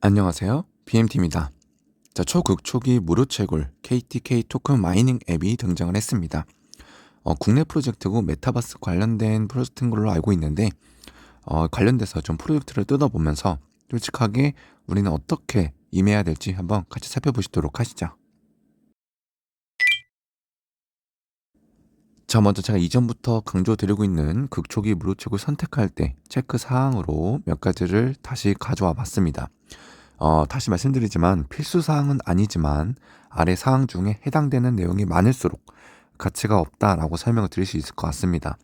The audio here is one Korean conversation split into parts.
안녕하세요. BMT입니다. 자, 초극초기 무료 채굴 KTK 토큰 마이닝 앱이 등장을 했습니다. 국내 프로젝트고 메타버스 관련된 프로젝트인 걸로 알고 있는데 관련돼서 좀 프로젝트를 뜯어보면서 솔직하게 우리는 어떻게 임해야 될지 한번 같이 살펴보시도록 하시죠. 자, 먼저 제가 이전부터 강조드리고 있는 극초기 무료 채굴 선택할 때 체크 사항으로 몇 가지를 다시 가져와 봤습니다. 다시 말씀드리지만 필수 사항은 아니지만 아래 사항 중에 해당되는 내용이 많을수록 가치가 없다라고 설명을 드릴 수 있을 것 같습니다.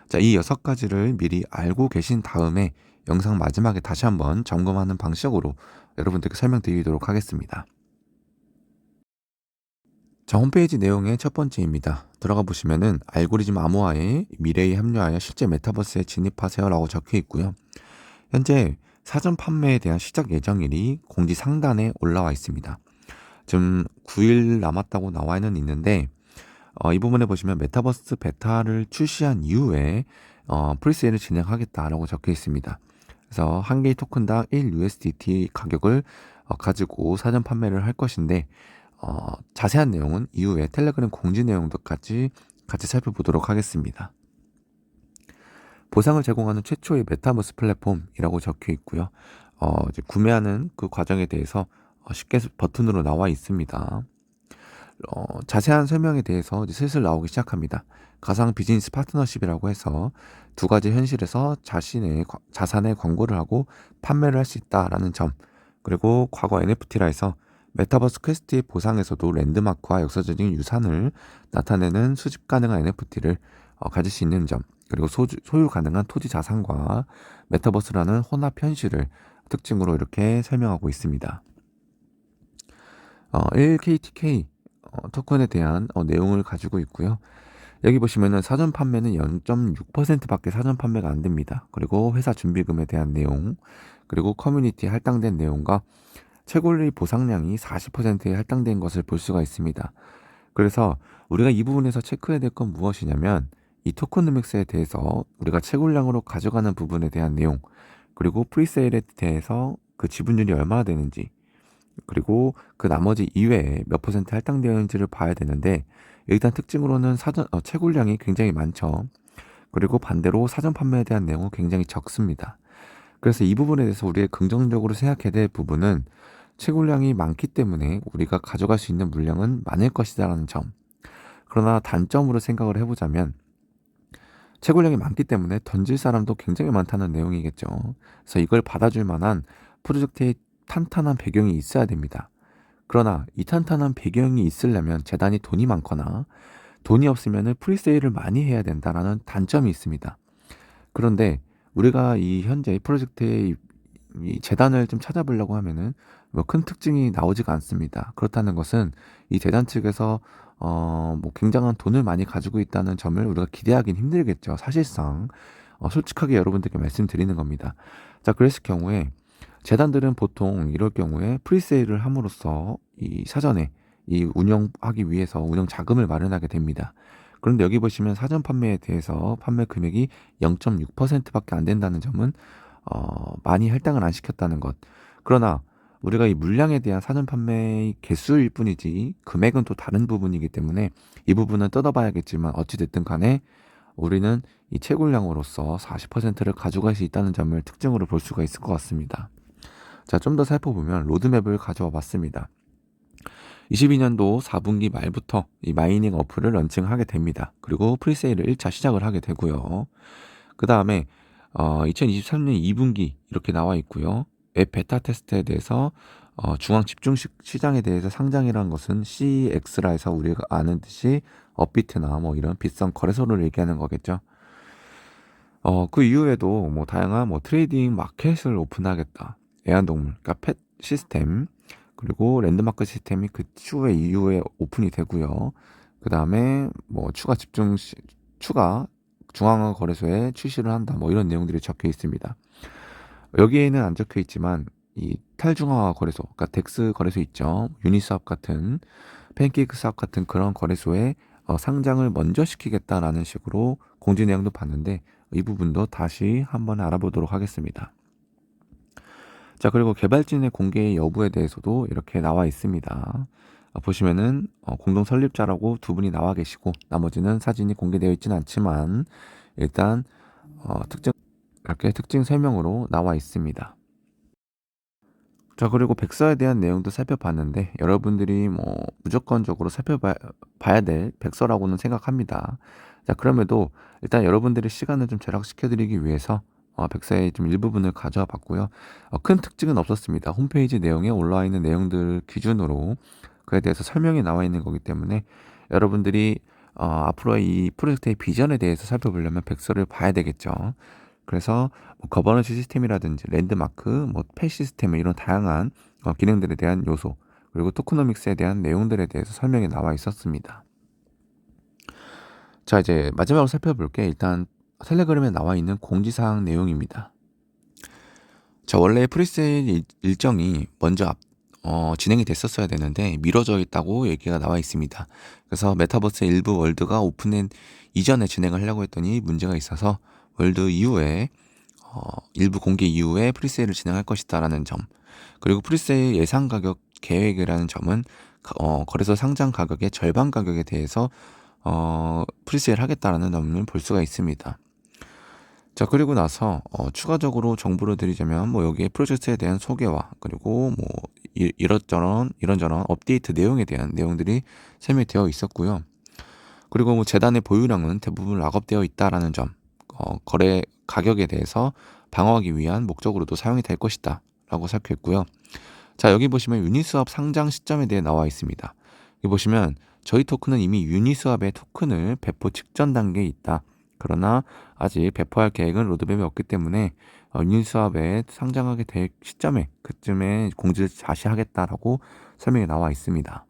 자, 이 6가지를 미리 알고 계신 다음에 영상 마지막에 다시 한번 점검하는 방식으로 여러분들께 설명드리도록 하겠습니다. 자, 홈페이지 내용의 첫 번째입니다. 들어가 보시면은 알고리즘 암호화에 미래에 합류하여 실제 메타버스에 진입하세요라고 적혀 있고요. 현재 사전 판매에 대한 시작 예정일이 공지 상단에 올라와 있습니다. 지금 9일 남았다고 나와는 있는데 이 부분에 보시면 메타버스 베타를 출시한 이후에 프리세일을 진행하겠다라고 적혀 있습니다. 그래서 한 개의 토큰당 1 USDT 가격을 가지고 사전 판매를 할 것인데 자세한 내용은 이후에 텔레그램 공지 내용도까지 같이 살펴보도록 하겠습니다. 보상을 제공하는 최초의 메타버스 플랫폼이라고 적혀 있고요. 이제 구매하는 그 과정에 대해서 쉽게 버튼으로 나와 있습니다. 자세한 설명에 대해서 이제 슬슬 나오기 시작합니다. 가상 비즈니스 파트너십이라고 해서 두 가지 현실에서 자신의 자산의 광고를 하고 판매를 할 수 있다라는 점, 그리고 과거 NFT라 해서 메타버스 퀘스트의 보상에서도 랜드마크와 역사적인 유산을 나타내는 수집 가능한 NFT를 가질 수 있는 점, 그리고 소유 가능한 토지 자산과 메타버스라는 혼합 현실을 특징으로 이렇게 설명하고 있습니다. 1KTK 토큰에 대한 내용을 가지고 있고요. 여기 보시면은 사전 판매는 0.6%밖에 사전 판매가 안 됩니다. 그리고 회사 준비금에 대한 내용, 그리고 커뮤니티에 할당된 내용과 채굴리 보상량이 40%에 할당된 것을 볼 수가 있습니다. 그래서 우리가 이 부분에서 체크해야 될 건 무엇이냐면 이 토큰노믹스에 대해서 우리가 채굴량으로 가져가는 부분에 대한 내용, 그리고 프리세일에 대해서 그 지분율이 얼마나 되는지, 그리고 그 나머지 이외에 몇 퍼센트 할당되었는지를 봐야 되는데 일단 특징으로는 채굴량이 굉장히 많죠. 그리고 반대로 사전 판매에 대한 내용은 굉장히 적습니다. 그래서 이 부분에 대해서 우리가 긍정적으로 생각해야 될 부분은 채굴량이 많기 때문에 우리가 가져갈 수 있는 물량은 많을 것이다라는 점. 그러나 단점으로 생각을 해보자면 채굴량이 많기 때문에 던질 사람도 굉장히 많다는 내용이겠죠. 그래서 이걸 받아줄 만한 프로젝트의 탄탄한 배경이 있어야 됩니다. 그러나 이 탄탄한 배경이 있으려면 재단이 돈이 많거나 돈이 없으면 프리세일을 많이 해야 된다라는 단점이 있습니다. 그런데 우리가 이 현재 프로젝트의 이 재단을 좀 찾아보려고 하면은 뭐 큰 특징이 나오지가 않습니다. 그렇다는 것은 이 재단 측에서 뭐 굉장한 돈을 많이 가지고 있다는 점을 우리가 기대하긴 힘들겠죠. 사실상 솔직하게 여러분들께 말씀드리는 겁니다. 자, 그랬을 경우에 재단들은 보통 이럴 경우에 프리세일을 함으로써 이 사전에 이 운영하기 위해서 운영 자금을 마련하게 됩니다. 그런데 여기 보시면 사전 판매에 대해서 판매 금액이 0.6%밖에 안 된다는 점은 많이 할당을 안 시켰다는 것. 그러나 우리가 이 물량에 대한 사전 판매의 개수일 뿐이지 금액은 또 다른 부분이기 때문에 이 부분은 뜯어봐야겠지만 어찌됐든 간에 우리는 이 채굴량으로서 40%를 가져갈 수 있다는 점을 특징으로 볼 수가 있을 것 같습니다. 자, 좀 더 살펴보면 로드맵을 가져와 봤습니다. 22년도 4분기 말부터 이 마이닝 어플을 런칭하게 됩니다. 그리고 프리세일을 1차 시작을 하게 되고요. 그 다음에 2023년 2분기 이렇게 나와 있고요. 웹 베타 테스트에 대해서 중앙 집중 시장에 대해서 상장이라는 것은 CX라 해서 우리가 아는 듯이 업비트나 뭐 이런 비싼 거래소를 얘기하는 거겠죠. 그 이후에도 뭐 다양한 뭐 트레이딩 마켓을 오픈하겠다. 애완동물, 그러니까 펫 시스템, 그리고 랜드마크 시스템이 그 추후에 이후에 오픈이 되고요. 그 다음에 뭐 추가 중앙화 거래소에 출시를 한다. 뭐 이런 내용들이 적혀 있습니다. 여기에는 안 적혀 있지만 이 탈중앙화 거래소, 그러니까 덱스 거래소 있죠. 유니스왑 같은 팬케이크스왑 같은 그런 거래소에 상장을 먼저 시키겠다라는 식으로 공지 내용도 봤는데 이 부분도 다시 한번 알아보도록 하겠습니다. 자, 그리고 개발진의 공개 여부에 대해서도 이렇게 나와 있습니다. 보시면은 공동 설립자라고 두 분이 나와 계시고 나머지는 사진이 공개되어 있지는 않지만 일단 특징 이렇게 특징 설명으로 나와 있습니다. 자, 그리고 백서에 대한 내용도 살펴봤는데 여러분들이 무조건적으로 살펴봐야 될 백서라고는 생각합니다. 자, 그럼에도 일단 여러분들의 시간을 좀 절약시켜 드리기 위해서 백서의 좀 일부분을 가져와 봤고요. 큰 특징은 없었습니다. 홈페이지 내용에 올라와 있는 내용들 기준으로 그에 대해서 설명이 나와 있는 거기 때문에 여러분들이 앞으로의 이 프로젝트의 비전에 대해서 살펴보려면 백서를 봐야 되겠죠. 그래서 거버넌스 시스템이라든지 랜드마크, 펫 시스템 이런 다양한 기능들에 대한 요소, 그리고 토크노믹스에 대한 내용들에 대해서 설명이 나와 있었습니다. 자, 이제 마지막으로 살펴볼 게 일단 텔레그램에 나와 있는 공지사항 내용입니다. 자, 원래 프리세일 일정이 먼저 진행이 됐었어야 되는데 미뤄져 있다고 얘기가 나와 있습니다. 그래서 메타버스 일부 월드가 오픈된 이전에 진행을 하려고 했더니 문제가 있어서 월드 이후에 일부 공개 이후에 프리세일을 진행할 것이다라는 점, 그리고 프리세일 예상 가격 계획이라는 점은 거래소 상장 가격의 절반 가격에 대해서 프리세일 하겠다라는 점을 볼 수가 있습니다. 자, 그리고 나서 추가적으로 정보를 드리자면 여기에 프로젝트에 대한 소개와 그리고 이런저런 업데이트 내용에 대한 내용들이 설명이 되어 있었고요. 그리고 재단의 보유량은 대부분 락업되어 있다라는 점, 거래 가격에 대해서 방어하기 위한 목적으로도 사용이 될 것이다 라고 생각했고요. 자, 여기 보시면 유니스왑 상장 시점에 대해 나와 있습니다. 여기 보시면 저희 토큰은 이미 유니스왑의 토큰을 배포 직전 단계에 있다. 그러나 아직 배포할 계획은 로드맵에 없기 때문에 유니스왑에 상장하게 될 시점에 그쯤에 공지를 다시 하겠다라고 설명이 나와 있습니다.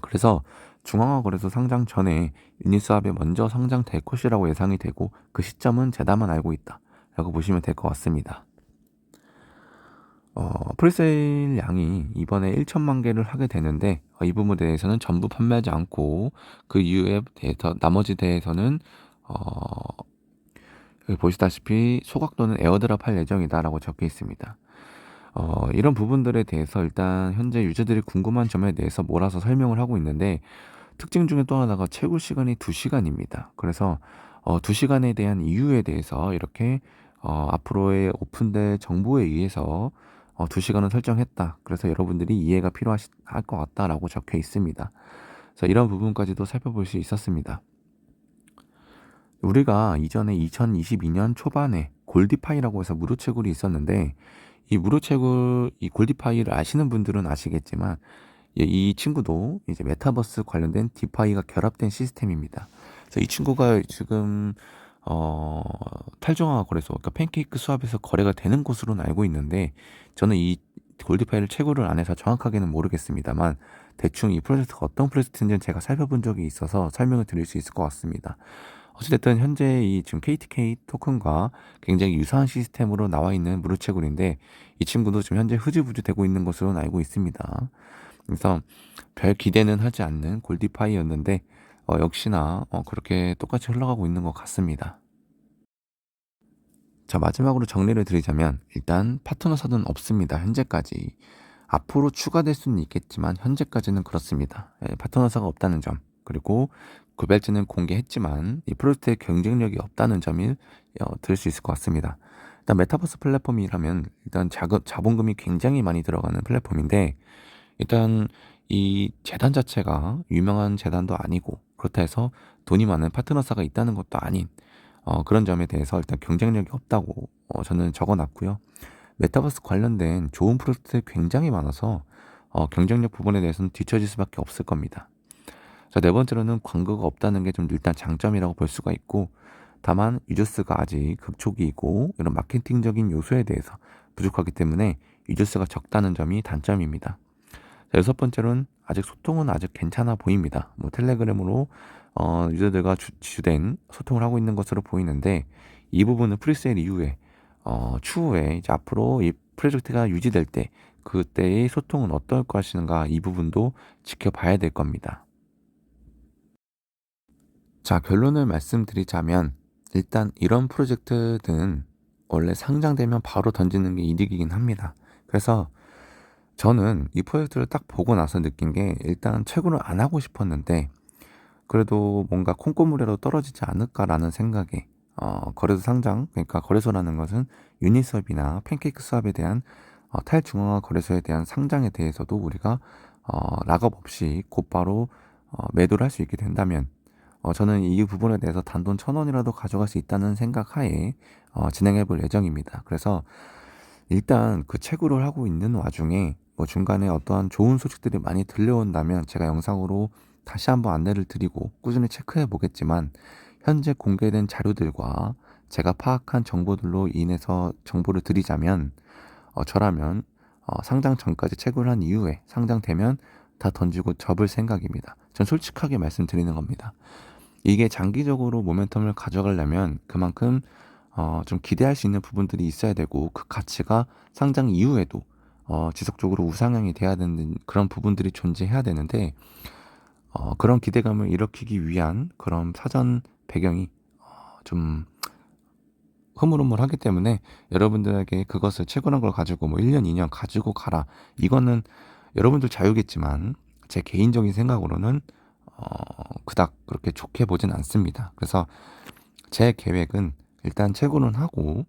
그래서 중앙화 거래소 상장 전에 유니스왑에 먼저 상장될 것이라고 예상이 되고 그 시점은 재단만 알고 있다 라고 보시면 될 것 같습니다. 프리세일 양이 이번에 1천만 개를 하게 되는데 이 부분에 대해서는 전부 판매하지 않고 그 이후에 대해서 나머지 대해서는 여기 보시다시피 소각 또는 에어드랍 할 예정이다라고 적혀 있습니다. 이런 부분들에 대해서 일단 현재 유저들이 궁금한 점에 대해서 몰아서 설명을 하고 있는데 특징 중에 또 하나가 채굴 시간이 2시간입니다. 그래서 2시간에 대한 이유에 대해서 이렇게 앞으로의 오픈될 정보에 의해서 2시간을 설정했다. 그래서 여러분들이 이해가 필요할 것 같다라고 적혀 있습니다. 그래서 이런 부분까지도 살펴볼 수 있었습니다. 우리가 이전에 2022년 초반에 골디파이라고 해서 무료 채굴이 있었는데 이 무료 채굴, 이 골디파이를 아시는 분들은 아시겠지만 이 친구도 이제 메타버스 관련된 디파이가 결합된 시스템입니다. 그래서 이 친구가 지금 탈중앙화 거래소, 그러니까 팬케이크 수합에서 거래가 되는 곳으로는 알고 있는데 저는 이 골디파이를 채굴을 안 해서 정확하게는 모르겠습니다만 대충 이 프로젝트가 어떤 프로젝트인지는 제가 살펴본 적이 있어서 설명을 드릴 수 있을 것 같습니다. 어찌됐든 현재 이 지금 KTK 토큰과 굉장히 유사한 시스템으로 나와 있는 무료 채굴인데 이 친구도 지금 현재 흐지부지 되고 있는 것으로 알고 있습니다. 그래서 별 기대는 하지 않는 골디파이였는데 역시나 그렇게 똑같이 흘러가고 있는 것 같습니다. 자, 마지막으로 정리를 드리자면 일단 파트너사는 없습니다. 현재까지. 앞으로 추가될 수는 있겠지만 현재까지는 그렇습니다. 파트너사가 없다는 점, 그리고 구별지는 공개했지만 이 프로젝트의 경쟁력이 없다는 점을 들을 수 있을 것 같습니다. 일단 메타버스 플랫폼이라면 일단 자본금이 굉장히 많이 들어가는 플랫폼인데 일단 이 재단 자체가 유명한 재단도 아니고 그렇다 해서 돈이 많은 파트너사가 있다는 것도 아닌 그런 점에 대해서 일단 경쟁력이 없다고 저는 적어놨고요. 메타버스 관련된 좋은 프로젝트 굉장히 많아서 경쟁력 부분에 대해서는 뒤처질 수밖에 없을 겁니다. 자, 네 번째로는 광고가 없다는 게 좀 일단 장점이라고 볼 수가 있고 다만 유저스가 아직 극초기이고 이런 마케팅적인 요소에 대해서 부족하기 때문에 유저스가 적다는 점이 단점입니다. 자, 여섯 번째로는 아직 소통은 아직 괜찮아 보입니다. 텔레그램으로 유저들과 주된 소통을 하고 있는 것으로 보이는데 이 부분은 프리세일 이후에 추후에 이제 앞으로 이 프로젝트가 유지될 때 그때의 소통은 어떨 것인가 이 부분도 지켜봐야 될 겁니다. 자, 결론을 말씀드리자면 일단 이런 프로젝트는 원래 상장되면 바로 던지는 게 이득이긴 합니다. 그래서 저는 이 프로젝트를 딱 보고 나서 느낀 게 일단 채굴을 안 하고 싶었는데 그래도 뭔가 '콩고물이라도 떨어지지 않을까.'라는 생각에 거래소 상장, 그러니까 거래소라는 것은 유니스왑이나 팬케이크 스왑에 대한 탈중앙화 거래소에 대한 상장에 대해서도 우리가 락업 없이 곧바로 매도를 할 수 있게 된다면 저는 이 부분에 대해서 단돈 1,000원이라도 가져갈 수 있다는 생각 하에 진행해 볼 예정입니다. 그래서 일단 그 채굴을 하고 있는 와중에 뭐 중간에 어떠한 좋은 소식들이 많이 들려온다면 제가 영상으로 다시 한번 안내를 드리고 꾸준히 체크해 보겠지만, 현재 공개된 자료들과 제가 파악한 정보들로 인해서 정보를 드리자면 저라면 상장 전까지 채굴을 한 이후에 상장되면 다 던지고 접을 생각입니다. 전 솔직하게 말씀드리는 겁니다. 이게 장기적으로 모멘텀을 가져가려면 그만큼 좀 기대할 수 있는 부분들이 있어야 되고, 그 가치가 상장 이후에도 지속적으로 우상향이 돼야 되는 그런 부분들이 존재해야 되는데, 그런 기대감을 일으키기 위한 그런 사전 배경이 좀 흐물흐물하기 때문에 여러분들에게 그것을 채굴한 걸 가지고 뭐 1년, 2년 가지고 가라, 이거는 여러분들 자유겠지만 제 개인적인 생각으로는 그닥 그렇게 좋게 보진 않습니다. 그래서 제 계획은 일단 채굴은 하고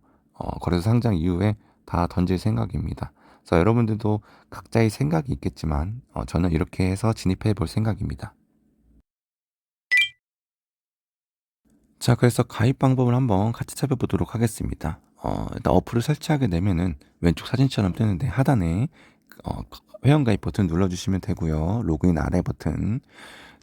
거래소 상장 이후에 다 던질 생각입니다. 그래서 여러분들도 각자의 생각이 있겠지만 저는 이렇게 해서 진입해 볼 생각입니다. 자, 그래서 가입 방법을 한번 같이 살펴보도록 하겠습니다. 일단 어플을 설치하게 되면은 왼쪽 사진처럼 뜨는데 하단에 어, 회원가입 버튼 눌러주시면 되고요. 로그인 아래 버튼.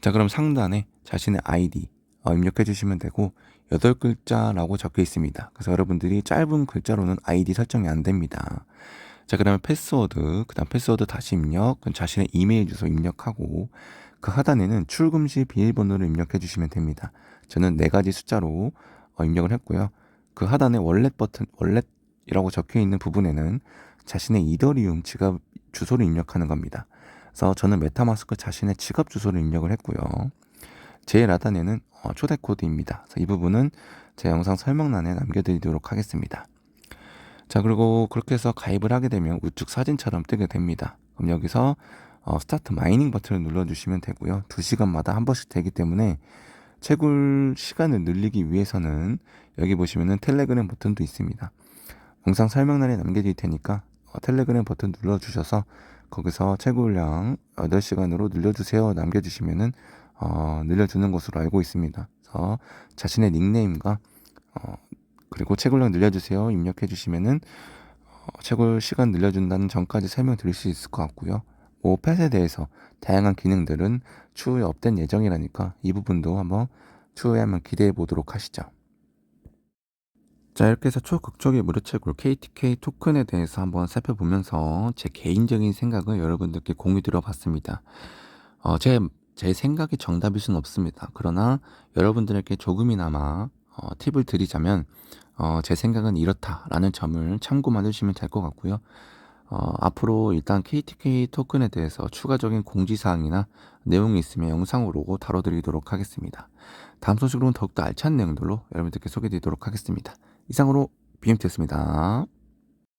자, 그럼 상단에 자신의 아이디 입력해 주시면 되고, 8글자라고 적혀 있습니다. 그래서 여러분들이 짧은 글자로는 아이디 설정이 안 됩니다. 자, 그다음에 패스워드, 그다음 패스워드 다시 입력, 그럼 자신의 이메일 주소 입력하고, 그 하단에는 출금 시 비밀번호를 입력해 주시면 됩니다. 저는 4가지 숫자로 입력을 했고요. 그 하단에 월렛 버튼, 월렛이라고 적혀 있는 부분에는 자신의 이더리움 지갑 주소를 입력하는 겁니다. 그래서 저는 메타마스크 자신의 지갑 주소를 입력을 했고요. 제일 하단에는 초대 코드입니다. 그래서 이 부분은 제 영상 설명란에 남겨드리도록 하겠습니다. 자, 그리고 그렇게 해서 가입을 하게 되면 우측 사진처럼 뜨게 됩니다. 그럼 여기서 스타트 마이닝 버튼을 눌러주시면 되고요. 2시간마다 한 번씩 되기 때문에 채굴 시간을 늘리기 위해서는 여기 보시면은 텔레그램 버튼도 있습니다. 영상 설명란에 남겨드릴 테니까 텔레그램 버튼 눌러주셔서 거기서 채굴량 8시간으로 늘려주세요 남겨주시면은 늘려주는 것으로 알고 있습니다. 그래서 자신의 닉네임과 그리고 채굴량 늘려주세요 입력해 주시면은 채굴 시간 늘려준다는 점까지 설명드릴 수 있을 것 같고요. 펫에 대해서 다양한 기능들은 추후에 업된 예정이라니까 이 부분도 한번 추후에 한번 기대해 보도록 하시죠. 자, 이렇게 해서 초극적의 무료 채굴 KTK 토큰에 대해서 한번 살펴보면서 제 개인적인 생각을 여러분들께 공유 드려봤습니다. 제 생각이 정답일 수는 없습니다. 그러나 여러분들에게 조금이나마 팁을 드리자면 제 생각은 이렇다라는 점을 참고만 해주시면 될 것 같고요. 앞으로 일단 KTK 토큰에 대해서 추가적인 공지사항이나 내용이 있으면 영상으로 다뤄드리도록 하겠습니다. 다음 소식으로는 더욱더 알찬 내용들로 여러분들께 소개드리도록 하겠습니다. 이상으로 BMT였습니다.